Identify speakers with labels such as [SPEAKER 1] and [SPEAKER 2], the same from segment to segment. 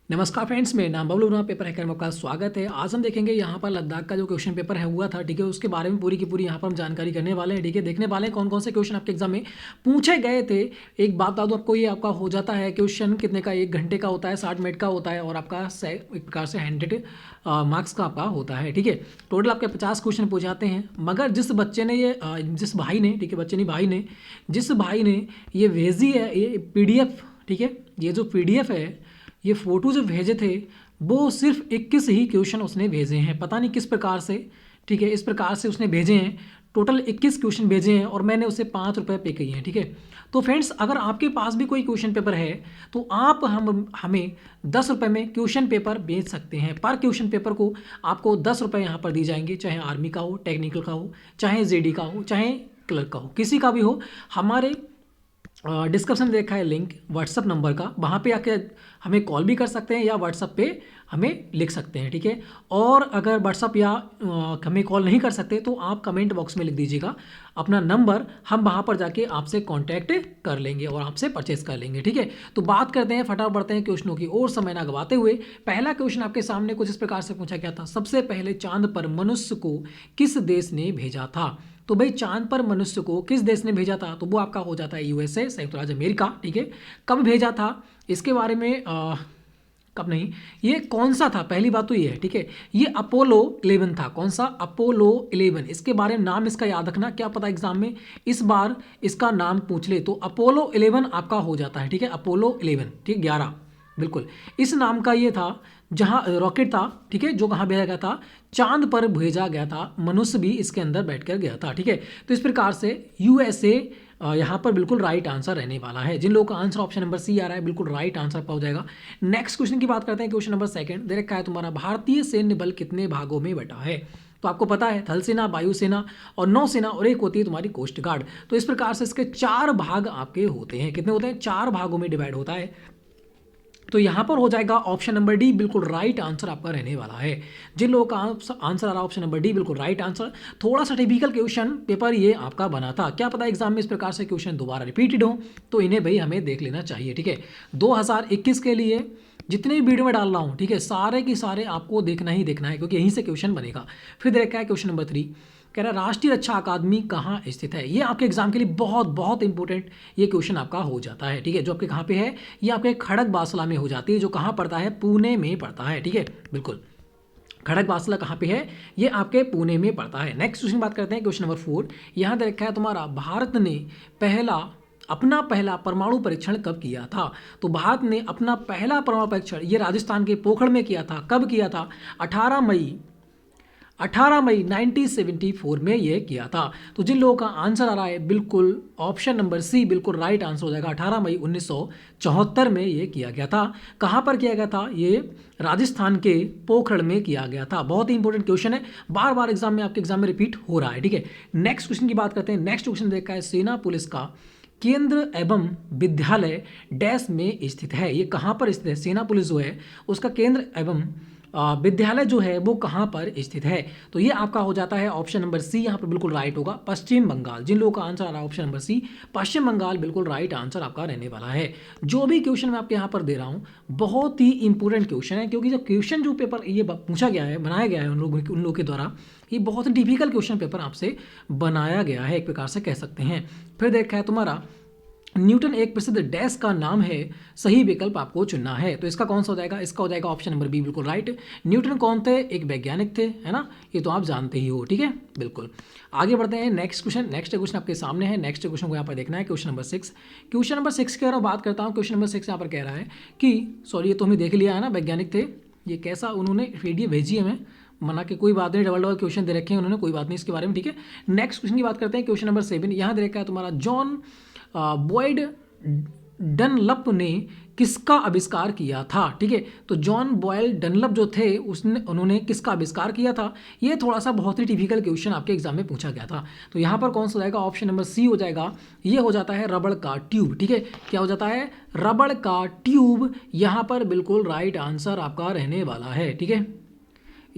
[SPEAKER 1] नमस्कार फ्रेंड्स, मेरा नाम बबलू, पेपर हैकर में आपका स्वागत है। आज हम देखेंगे यहाँ पर लद्दाख का जो क्वेश्चन पेपर है हुआ था, ठीक है, उसके बारे में पूरी की पूरी यहाँ पर हम जानकारी करने वाले हैं, ठीक है। देखने वाले हैं कौन कौन से क्वेश्चन आपके एग्जाम में पूछे गए थे। एक बात बता दूँ आपको, ये आपका हो जाता है क्वेश्चन कितने का, 1 घंटे का होता है, 60 मिनट का होता है और आपका एक प्रकार से 100 मार्क्स का आपका होता है, ठीक है। टोटल आपके 50 क्वेश्चन पूछ जाते हैं। मगर जिस बच्चे ने ये जिस भाई ने, ठीक है, बच्चे नहीं भाई ने, जिस भाई ने ये भेजी है ये PDF, ठीक है, ये जो PDF है, ये फ़ोटो जो भेजे थे वो सिर्फ 21 ही क्वेश्चन उसने भेजे हैं। पता नहीं किस प्रकार से, ठीक है, इस प्रकार से उसने भेजे हैं। टोटल 21 क्वेश्चन भेजे हैं और मैंने उसे 5 रुपये पे किए हैं, ठीक है। तो फ्रेंड्स, अगर आपके पास भी कोई क्वेश्चन पेपर है तो आप हमें 10 रुपये में क्वेश्चन पेपर बेच सकते हैं। पर क्वेश्चन पेपर को आपको 10 रुपये यहाँ पर दी जाएंगे, चाहे आर्मी का हो, टेक्निकल का हो, चाहे JD का हो, चाहे क्लर्क का हो, किसी का भी हो। हमारे डिस्क्रिप्शन में देखा है लिंक व्हाट्सअप नंबर का, वहाँ पे आके हमें कॉल भी कर सकते हैं या व्हाट्सअप पे हमें लिख सकते हैं, ठीक है। और अगर व्हाट्सअप या हमें कॉल नहीं कर सकते तो आप कमेंट बॉक्स में लिख दीजिएगा अपना नंबर, हम वहाँ पर जाके आपसे कांटेक्ट कर लेंगे और आपसे परचेस कर लेंगे, ठीक है। तो बात करते हैं, फटाफट बढ़ते हैं क्वेश्चनों की और समय ना गवाते हुए। पहला क्वेश्चन आपके सामने कुछ इस प्रकार से पूछा गया था, सबसे पहले चांद पर मनुष्य को किस देश ने भेजा था। तो भाई, चांद पर मनुष्य को किस देश ने भेजा था, तो वो आपका हो जाता है USA, संयुक्त राज्य अमेरिका, ठीक है। कब भेजा था इसके बारे में कब नहीं, ये कौन सा था, पहली बात तो ये है, ठीक है। ये अपोलो 11 था। कौन सा? अपोलो 11। इसके बारे में नाम इसका याद रखना, क्या पता एग्जाम में इस बार इसका नाम पूछ ले। तो अपोलो 11 आपका हो जाता है, ठीक है, अपोलो 11, ठीक, 11, बिल्कुल इस नाम का ये था। जहाँ रॉकेट था, ठीक है, जो कहाँ भेजा गया था, चांद पर भेजा गया था। मनुष्य भी इसके अंदर बैठकर गया था, ठीक है। तो इस प्रकार से USA यहाँ पर बिल्कुल राइट आंसर रहने वाला है। जिन लोगों का आंसर ऑप्शन नंबर C आ रहा है, बिल्कुल राइट आंसर आपका हो जाएगा। नेक्स्ट क्वेश्चन की बात करते हैं। क्वेश्चन नंबर 2 दे रखा है तुम्हारा, भारतीय सैन्य बल कितने भागों में बटा है। तो आपको पता है, थल सेना, वायुसेना और नौसेना, और एक होती है तुम्हारी कोस्ट गार्ड। तो इस प्रकार से इसके 4 भाग आपके होते हैं। कितने होते हैं? 4 भागों में डिवाइड होता है। तो यहाँ पर हो जाएगा ऑप्शन नंबर D बिल्कुल राइट आंसर आपका रहने वाला है। जिन लोगों का आंसर आ रहा है ऑप्शन नंबर D बिल्कुल राइट आंसर। थोड़ा सा टिपिकल क्वेश्चन पेपर ये आपका बना था, क्या पता एग्जाम में इस प्रकार से क्वेश्चन दोबारा रिपीटेड हो, तो इन्हें भाई हमें देख लेना चाहिए, ठीक है। 2021 के लिए जितने भी वीडियो में डाल रहा हूँ, ठीक है, सारे के सारे आपको देखना ही देखना है, क्योंकि यहीं से क्वेश्चन बनेगा। फिर देखा है क्वेश्चन नंबर 3, कह रहा है राष्ट्रीय रक्षा अकादमी कहाँ स्थित है। ये आपके एग्जाम के लिए बहुत बहुत इंपॉर्टेंट ये क्वेश्चन आपका हो जाता है, ठीक है। जो आपके कहाँ पे है, ये आपके खड़गवासला में हो जाती है, जो कहाँ पड़ता है, पुणे में पड़ता है, ठीक है, बिल्कुल। खड़गवासला कहाँ पे है, ये आपके पुणे में पड़ता है। नेक्स्ट क्वेश्चन बात करते हैं, क्वेश्चन नंबर 4। यहाँ दे रखा है तुम्हारा, भारत ने अपना पहला परमाणु परीक्षण कब किया था। तो भारत ने अपना पहला परमाणु परीक्षण ये राजस्थान के पोखरण में किया था। कब किया था? 18 मई 1974 में ये किया था। तो जिन लोगों का आंसर आ रहा है बिल्कुल ऑप्शन नंबर C बिल्कुल राइट आंसर हो जाएगा। 18 मई 1974 में ये किया गया था। कहाँ पर किया गया था? ये राजस्थान के पोखरण में किया गया था। बहुत ही इंपॉर्टेंट क्वेश्चन है, बार बार एग्जाम में आपके एग्जाम में रिपीट हो रहा है, ठीक है। नेक्स्ट क्वेश्चन की बात करते हैं। नेक्स्ट क्वेश्चन देखा है, सेना पुलिस का केंद्र एवं विद्यालय डैश में स्थित है। ये कहाँ पर स्थित है? सेना पुलिस जो है उसका केंद्र एवं विद्यालय जो है वो कहाँ पर स्थित है। तो ये आपका हो जाता है ऑप्शन नंबर C, यहाँ पर बिल्कुल राइट होगा, पश्चिम बंगाल। जिन लोगों का आंसर आ रहा है ऑप्शन नंबर C, पश्चिम बंगाल, बिल्कुल राइट आंसर आपका रहने वाला है। जो भी क्वेश्चन मैं आपके यहाँ पर दे रहा हूँ बहुत ही इंपॉर्टेंट क्वेश्चन है, क्योंकि जो क्वेश्चन जो पेपर ये पूछा गया है, बनाया गया है उन लोगों के द्वारा, ये बहुत ही डिफिकल्ट क्वेश्चन पेपर आपसे बनाया गया है, एक प्रकार से कह सकते हैं। फिर देखा है तुम्हारा, न्यूटन एक प्रसिद्ध डैश का नाम है, सही विकल्प आपको चुनना है। तो इसका कौन सा हो जाएगा? इसका हो जाएगा ऑप्शन नंबर B बिल्कुल राइट। न्यूटन कौन थे? एक वैज्ञानिक थे, है ना, ये तो आप जानते ही हो, ठीक है, बिल्कुल। आगे बढ़ते हैं। नेक्स्ट क्वेश्चन आपके सामने है। नेक्स्ट क्वेश्चन को यहाँ पर देखना है, क्वेश्चन नंबर 6। क्वेश्चन नंबर 6 की अगर बात करता हूँ, क्वेश्चन नंबर 6 यहाँ पर कह रहा है कि सॉरी, ये तो हमें देख लिया है ना, वैज्ञानिक थे। ये कैसा उन्होंने PDF भेजी है हमें, मना के कोई बात नहीं, डबल डबल क्वेश्चन दे रखे हैं उन्होंने, कोई बात नहीं इसके बारे में, ठीक है। नेक्स्ट क्वेश्चन की बात करते हैं, क्वेश्चन नंबर 7। यहाँ दे रखा है तुम्हारा, जॉन बॉयड डनलप ने किसका आविष्कार किया था, ठीक है। तो जॉन बॉयल डनलप जो थे उन्होंने किसका आविष्कार किया था। ये थोड़ा सा बहुत ही टिपिकल क्वेश्चन आपके एग्जाम में पूछा गया था। तो यहाँ पर कौन सा हो जाएगा? ऑप्शन नंबर C हो जाएगा। ये हो जाता है रबड़ का ट्यूब, ठीक है। क्या हो जाता है? रबड़ का ट्यूब यहाँ पर बिल्कुल राइट आंसर आपका रहने वाला है, ठीक है।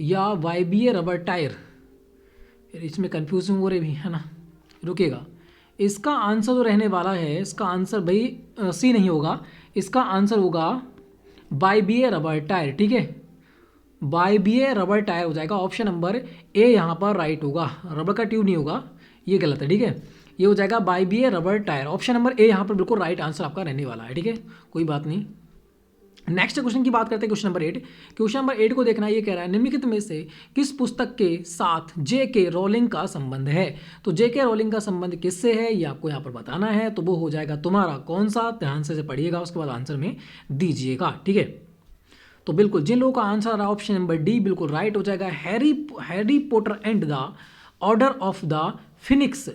[SPEAKER 1] या वायवीय रबर टायर, इसमें कन्फ्यूजिंग हो रही भी है ना, रुकेगा। इसका आंसर जो रहने वाला है, इसका आंसर भाई C नहीं होगा, इसका आंसर होगा बाइबियर रबर टायर, ठीक है, बाइबियर रबर टायर हो जाएगा। ऑप्शन नंबर ए यहाँ पर राइट होगा, रबर का ट्यूब नहीं होगा, ये गलत है, ठीक है। ये हो जाएगा बाइबियर rubber tyre, option number A यहाँ पर बिल्कुल राइट आंसर आपका रहने वाला है, ठीक है, कोई बात नहीं। नेक्स्ट क्वेश्चन की बात करते हैं, क्वेश्चन नंबर 8। क्वेश्चन नंबर 8 को देखना है, ये कह रहा है निम्नलिखित में से किस पुस्तक के साथ जे के रोलिंग का संबंध है। तो जे के रोलिंग का संबंध किससे है ये आपको यहाँ पर बताना है, तो वो हो जाएगा तुम्हारा कौन सा, ध्यान से पढ़िएगा, उसके बाद आंसर में दीजिएगा, ठीक है। तो बिल्कुल जिन लोगों का आंसर आ रहा है ऑप्शन नंबर डी बिल्कुल राइट हो जाएगा, Harry Potter and the order of the Phoenix,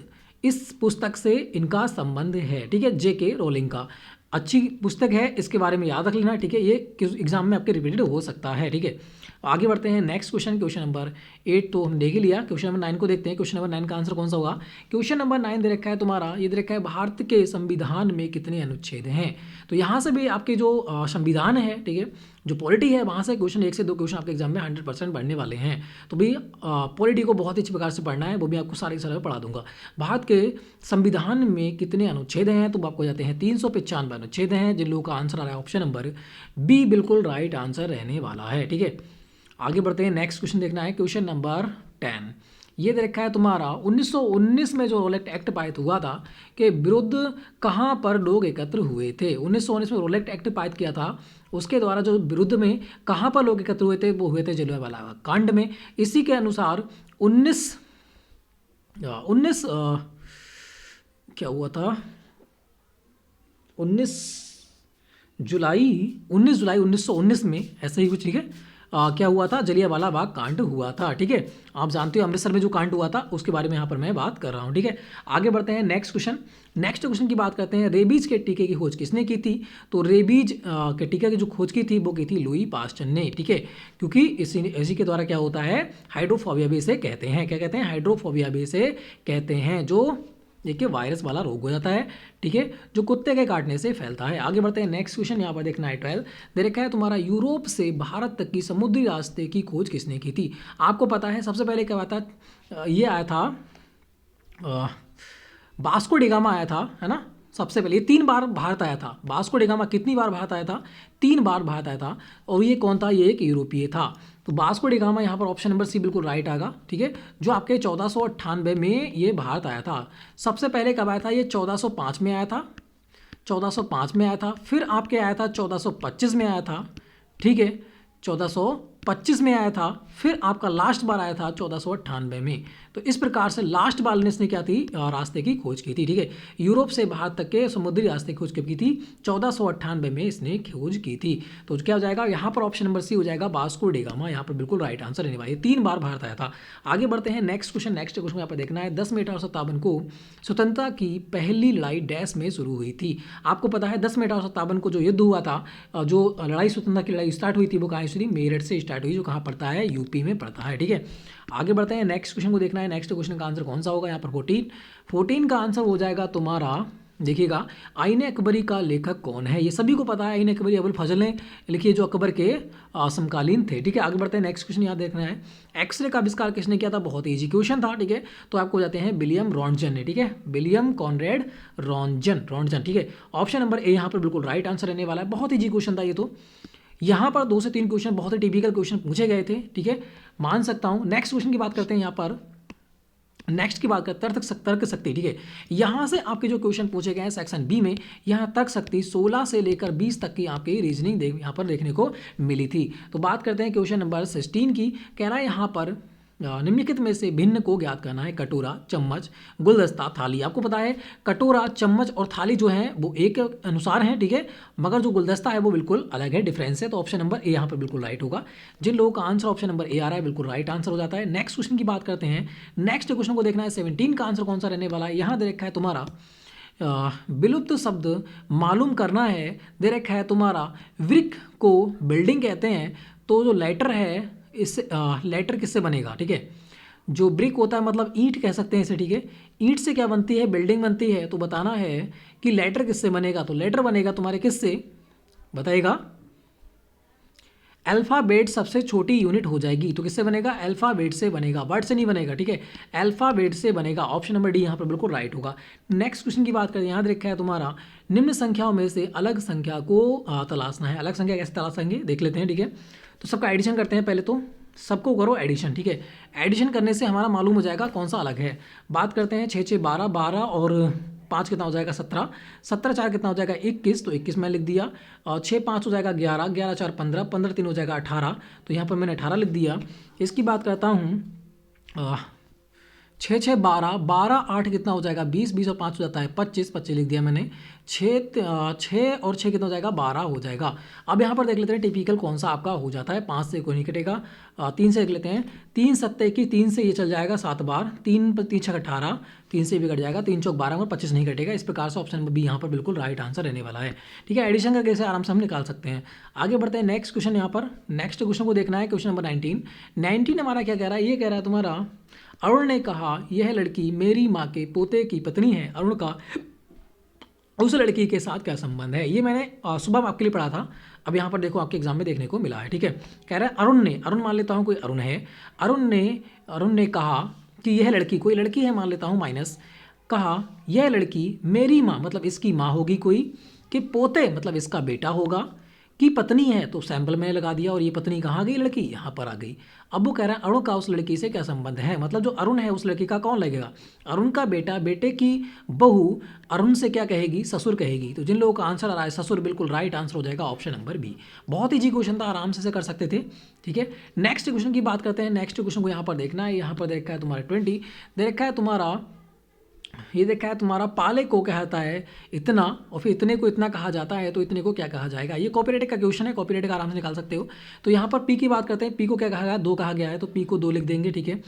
[SPEAKER 1] इस पुस्तक से इनका संबंध है, ठीक है, जे के रोलिंग का। अच्छी पुस्तक है, इसके बारे में याद रख लेना, ठीक है, ये एग्जाम में आपके रिपीटेड हो सकता है, ठीक है। आगे बढ़ते हैं नेक्स्ट क्वेश्चन, क्वेश्चन नंबर 8 तो हम देख ही लिया, क्वेश्चन नंबर 9 को देखते हैं। क्वेश्चन नंबर 9 का आंसर कौन सा होगा। क्वेश्चन नंबर 9 दे रखा है तुम्हारा, ये दे रखा है भारत के संविधान में कितने अनुच्छेद हैं। तो यहाँ से भी आपके जो संविधान है, ठीक है, जो पॉलिटी है, वहाँ से क्वेश्चन 1 से 2 क्वेश्चन आपके एग्जाम में 100% पढ़ने वाले हैं। तो भी पॉलिटी को बहुत ही अच्छी प्रकार से पढ़ना है, वो भी आपको सारे सारे पढ़ा दूंगा। भारत के संविधान में कितने अनुच्छेद हैं, तो आपको जाते हैं 395 अनुच्छेद हैं। जिन लोगों का आंसर आ रहा है ऑप्शन नंबर बी बिल्कुल राइट आंसर रहने वाला है, ठीक है। आगे बढ़ते हैं, नेक्स्ट क्वेश्चन देखना है, क्वेश्चन नंबर 10। ये दे रखा है तुम्हारा 1919 में जो रोलेट एक्ट पारित हुआ था के विरुद्ध कहाँ पर लोग एकत्र हुए थे। 1919 में रोलेट एक्ट पारित किया था, उसके द्वारा जो विरुद्ध में कहाँ पर लोग एकत्र हुए थे, वो हुए थे जलियांवाला बाग कांड में। इसी के अनुसार 19 क्या हुआ था, 19 जुलाई 1919 में ऐसे ही कुछ, ठीक है, क्या हुआ था, जलियांवाला बाग कांड हुआ था, ठीक है। आप जानते हो अमृतसर में जो कांड हुआ था उसके बारे में यहाँ पर मैं बात कर रहा हूँ, ठीक है। आगे बढ़ते हैं नेक्स्ट क्वेश्चन। नेक्स्ट क्वेश्चन की बात करते हैं, रेबीज के टीके की खोज किसने की थी। तो रेबीज के टीके की जो खोज की थी वो की थी लुई पास्चर ने, ठीक है, क्योंकि इसी के द्वारा क्या होता है, हाइड्रोफोबिया भी इसे कहते हैं। क्या कहते हैं, हाइड्रोफोबिया भी इसे कहते हैं, जो देखिए वायरस वाला रोग हो जाता है, ठीक है, जो कुत्ते के काटने से फैलता है। आगे बढ़ते हैं नेक्स्ट क्वेश्चन, यहाँ पर देखना है 12 दे रखा है तुम्हारा, यूरोप से भारत तक की समुद्री रास्ते की खोज किसने की थी। आपको पता है सबसे पहले क्या आता, ये आया था वास्को डी गामा आया था, है ना। सबसे पहले ये 3 बार भारत आया था, वास्को डी गामा कितनी बार भारत आया था, 3 बार भारत आया था, और ये कौन था, ये एक यूरोपीय था। तो वास्को डी गामा यहाँ पर ऑप्शन नंबर सी बिल्कुल राइट आएगा, ठीक है, जो आपके 1498 में ये भारत आया था। सबसे पहले कब आया था, ये 1405 में आया था, 1405 में आया था, फिर आपके आया था 1425 में आया था, ठीक है, 1425 में आया था, फिर आपका लास्ट बार आया था 1498 में। तो इस प्रकार से लास्ट बार ने क्या थी, रास्ते की खोज की थी, ठीक है, यूरोप से भारत तक के समुद्री रास्ते की खोज कब की थी, 1498 में इसने खोज की थी। तो क्या हो जाएगा यहाँ पर ऑप्शन नंबर सी हो जाएगा, वास्को डी गामा यहाँ पर बिल्कुल राइट आंसर रहने वाला है, 3 बार भारत आया था। आगे बढ़ते हैं नेक्स्ट क्वेश्चन। नेक्स्ट क्वेश्चन यहाँ पर देखना है, 10 मई 1857 को स्वतंत्रता की पहली लड़ाई डैश में शुरू हुई थी। आपको पता है 10 मई 1857 को जो युद्ध हुआ था, जो लड़ाई स्वतंत्रता की लड़ाई स्टार्ट हुई थी, वो कहाँ से, मेरठ से स्टार्ट हुई, जो कहाँ पड़ता है, यूपी में पड़ता है, ठीक है। आगे बढ़ते हैं नेक्स्ट क्वेश्चन को देखना है, नेक्स्ट क्वेश्चन का आंसर कौन सा होगा, यहाँ पर 14 का आंसर हो जाएगा तुम्हारा, देखिएगा, आईने अकबरी का लेखक कौन है। ये सभी को पता है, आईने अकबरी अबुल फजल ने लिखी, जो अकबर के समकालीन थे, ठीक है। आगे बढ़ते हैं नेक्स्ट क्वेश्चन, यहाँ देखना है, एक्सरे का आविष्कार किसने किया था। बहुत ईजी क्वेश्चन था, ठीक है, तो आपको जाते हैं विलियम रॉन्टजन ने, ठीक है, विलियम कॉनरेड रॉन्टजन, ठीक है। ऑप्शन नंबर ए यहाँ पर बिल्कुल राइट आंसर रहने वाला है, बहुत ईजी क्वेश्चन था ये। तो यहाँ पर 2 से 3 क्वेश्चन बहुत ही टिपिकल क्वेश्चन पूछे गए थे, ठीक है, मान सकता हूँ। नेक्स्ट क्वेश्चन की बात करते हैं, यहाँ पर नेक्स्ट की बात करते हैं तर्क शक्ति, ठीक है। यहाँ से आपके जो क्वेश्चन पूछे गए हैं सेक्शन बी में, यहाँ तर्क शक्ति 16 से लेकर 20 तक की आपकी रीजनिंग यहाँ पर देखने को मिली थी। तो बात करते हैं क्वेश्चन नंबर 16 की, कह रहा है यहाँ पर निम्नलिखित में से भिन्न को ज्ञात करना है, कटोरा, चम्मच, गुलदस्ता, थाली। आपको पता है कटोरा, चम्मच और थाली जो है वो एक अनुसार हैं, ठीक है, मगर जो गुलदस्ता है वो बिल्कुल अलग है, डिफरेंस है। तो ऑप्शन नंबर ए यहाँ पर बिल्कुल राइट होगा। जिन लोगों का आंसर ऑप्शन नंबर ए आ रहा है बिल्कुल राइट आंसर हो जाता है। नेक्स्ट क्वेश्चन की बात करते हैं, नेक्स्ट क्वेश्चन को देखना है 17 का आंसर कौन सा रहने वाला है। यहाँ दे रखा है तुम्हारा विलुप्त शब्द मालूम करना है, दे रखा है तुम्हारा वृक्क को बिल्डिंग कहते हैं। तो जो लेटर है, इससे लेटर किससे बनेगा, ठीक है, जो ब्रिक होता है मतलब ईंट कह सकते हैं इसे, ठीक है, ईंट से क्या बनती है, बिल्डिंग बनती है। तो बताना है कि लेटर किससे बनेगा, तो लेटर बनेगा तुम्हारे किससे, बताइएगा, अल्फ़ाबेट सबसे छोटी यूनिट हो जाएगी। तो किससे बनेगा? अल्फ़ाबेट से बनेगा, वर्ड से नहीं बनेगा, ठीक है, अल्फ़ाबेट से बनेगा। ऑप्शन नंबर डी यहाँ पर बिल्कुल राइट होगा। नेक्स्ट क्वेश्चन की बात करें, यहाँ देखा है तुम्हारा, निम्न संख्याओं में से अलग संख्या को तलाशना है। अलग संख्या कैसे तलाशेंगे देख लेते हैं, ठीक है। तो सबका एडिशन करते हैं पहले, तो सबको करो एडिशन, ठीक है। एडिशन करने से हमारा मालूम हो जाएगा कौन सा अलग है। बात करते हैं 6 6 12, 12 और 5 कितना हो जाएगा? 17, 17 4 कितना हो जाएगा? 21, तो 21 मैं लिख दिया। और 6 5 हो जाएगा 11, 11 4 15, 15 3 हो जाएगा 18, तो यहाँ पर मैंने 18 लिख दिया। इसकी बात करता हूँ 6 6 12, 12 8 कितना हो जाएगा? 20, 20 और 5 हो जाता है 25, 25 लिख दिया मैंने। 6 और 6 कितना हो जाएगा? 12 हो जाएगा। अब यहाँ पर देख लेते हैं टिपिकल कौन सा आपका हो जाता है। 5 से कोई नहीं कटेगा, 3 से देख लेते हैं। 3 7 21, 3 से ये चल जाएगा 7 बार, 3 3 6 18, 3 से भी कट जाएगा, 3 चौक 12 और 25 नहीं कटेगा। इस प्रकार से ऑप्शन नंबर बी यहाँ पर बिल्कुल राइट आंसर रहने वाला है, ठीक है। एडिशन का कैसे आराम से हम निकाल सकते हैं। आगे बढ़ते हैं नेक्स्ट क्वेश्चन। यहाँ पर नेक्स्ट क्वेश्चन को देखना है, क्वेश्चन नंबर 19 हमारा क्या कह रहा है? ये कह रहा है तुम्हारा, अरुण ने कहा यह लड़की मेरी माँ के पोते की पत्नी है। अरुण का उस लड़की के साथ क्या संबंध है? ये मैंने सुबह में आपके लिए पढ़ा था। अब यहाँ पर देखो आपके एग्जाम में देखने को मिला है, ठीक है। कह रहा है अरुण मान लेता हूँ कोई अरुण है। अरुण ने कहा कि यह लड़की, कोई लड़की है मान लेता हूँ माइनस, कहा यह लड़की मेरी माँ मतलब इसकी माँ होगी कोई, कि पोते मतलब इसका बेटा होगा, की पत्नी है, तो सैंपल मैंने लगा दिया और ये पत्नी कहाँ गई? लड़की यहाँ पर आ गई। अब वो कह रहा है अरुण का उस लड़की से क्या संबंध है, मतलब जो अरुण है उस लड़की का कौन लगेगा? अरुण का बेटा, बेटे की बहू अरुण से क्या कहेगी? ससुर कहेगी। तो जिन लोगों का आंसर आ रहा है ससुर, बिल्कुल राइट आंसर हो जाएगा ऑप्शन नंबर बी। बहुत ईजी क्वेश्चन था, आराम से कर सकते थे, ठीक है। नेक्स्ट क्वेश्चन की बात करते हैं। नेक्स्ट क्वेश्चन को यहाँ पर देखना है। यहाँ पर देखा है तुम्हारा 20, देखा है तुम्हारा, ये देखा है तुम्हारा, पाले को कहता है इतना और फिर इतने को इतना कहा जाता है, तो इतने को क्या कहा जाएगा? ये कॉपीराइट का क्वेश्चन है, कॉपीराइट का आराम से निकाल सकते हो। तो यहाँ पर पी की बात करते हैं। पी को क्या कहा गया? 2 कहा गया है, तो पी को 2 लिख देंगे, ठीक है।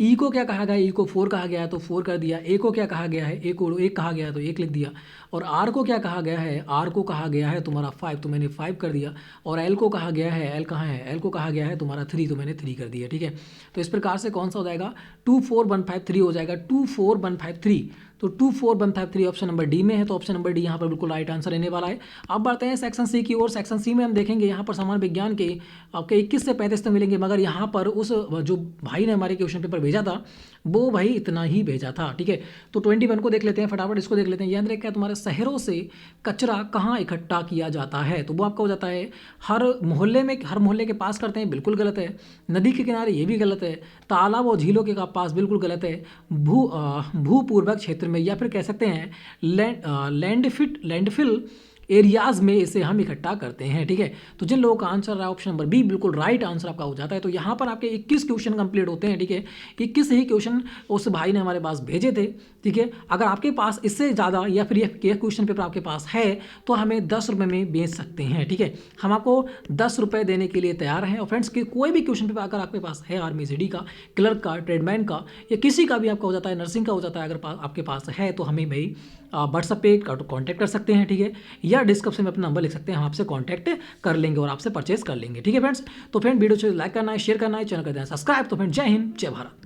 [SPEAKER 1] ई को क्या कहा गया? ई को 4 कहा गया है, तो 4 कर दिया। ए को क्या कहा गया है? ए को 1 कहा गया है, तो 1 लिख दिया। और आर को क्या कहा गया है? आर को कहा गया है तुम्हारा 5, तो मैंने 5 कर दिया। और एल को कहा गया है, एल कहाँ है? एल को कहा गया है तुम्हारा 3, तो मैंने 3 कर दिया, ठीक है। तो इस प्रकार से कौन सा हो जाएगा? 2 4 1 5 3 हो जाएगा, 2 4 1 5 3। तो 2 4 1 5 3 ऑप्शन नंबर डी में है, तो ऑप्शन नंबर डी यहाँ पर बिल्कुल राइट आंसर रहने वाला है। अब बढ़ते हैं सेक्शन सी की ओर। सेक्शन सी में हम देखेंगे यहाँ पर सामान्य विज्ञान के आपके 21 से 35 तक मिलेंगे, मगर यहाँ पर उस जो भाई ने हमारे क्वेश्चन पेपर भेजा था वो भाई इतना ही भेजा था, ठीक है। तो 21 को देख लेते हैं फटाफट, इसको देख लेते हैं। याद रखिए तुम्हारे शहरों से कचरा कहाँ इकट्ठा किया जाता है? तो वो आपका हो जाता है हर मोहल्ले में, हर मोहल्ले के पास करते हैं, बिल्कुल गलत है। नदी के किनारे, ये भी गलत है। तालाब और झीलों के पास, बिल्कुल गलत है। भूपूर्वक क्षेत्र में, या फिर कह सकते हैं लैंडफिल एरियाज में इसे हम इकट्ठा करते हैं, ठीक है। तो जिन लोगों का आंसर रहा ऑप्शन नंबर बी बिल्कुल राइट आंसर आपका हो जाता है। तो यहाँ पर आपके 21 क्वेश्चन कंप्लीट होते हैं, ठीक है। 21 ही क्वेश्चन उस भाई ने हमारे पास भेजे थे, ठीक है। अगर आपके पास इससे ज़्यादा या फिर ये क्वेश्चन पेपर आपके पास है तो हमें 10 रुपये में बेच सकते हैं, ठीक है। हम आपको 10 रुपये देने के लिए तैयार हैं। और फ्रेंड्स कोई भी क्वेश्चन पेपर अगर आपके पास है, आर्मी सीडी का, क्लर्क का, ट्रेडमैन का, या किसी का भी आपका हो जाता है, नर्सिंग का हो जाता है, अगर आपके पास है तो हमें भाई व्हाट्सएप पे कॉन्टैक्ट कर सकते हैं, ठीक है। या डिस्क्रिप्शन में अपना नंबर लिख सकते हैं, हम आपसे कॉन्टैक्ट कर लेंगे और आपसे परचेस कर लेंगे, ठीक है फ्रेंड्स। तो फ्रेंड वीडियो को लाइक करना है, शेयर करना है, चैनल कर देना सब्सक्राइब। तो फ्रेंड जय हिंद, जय भारत।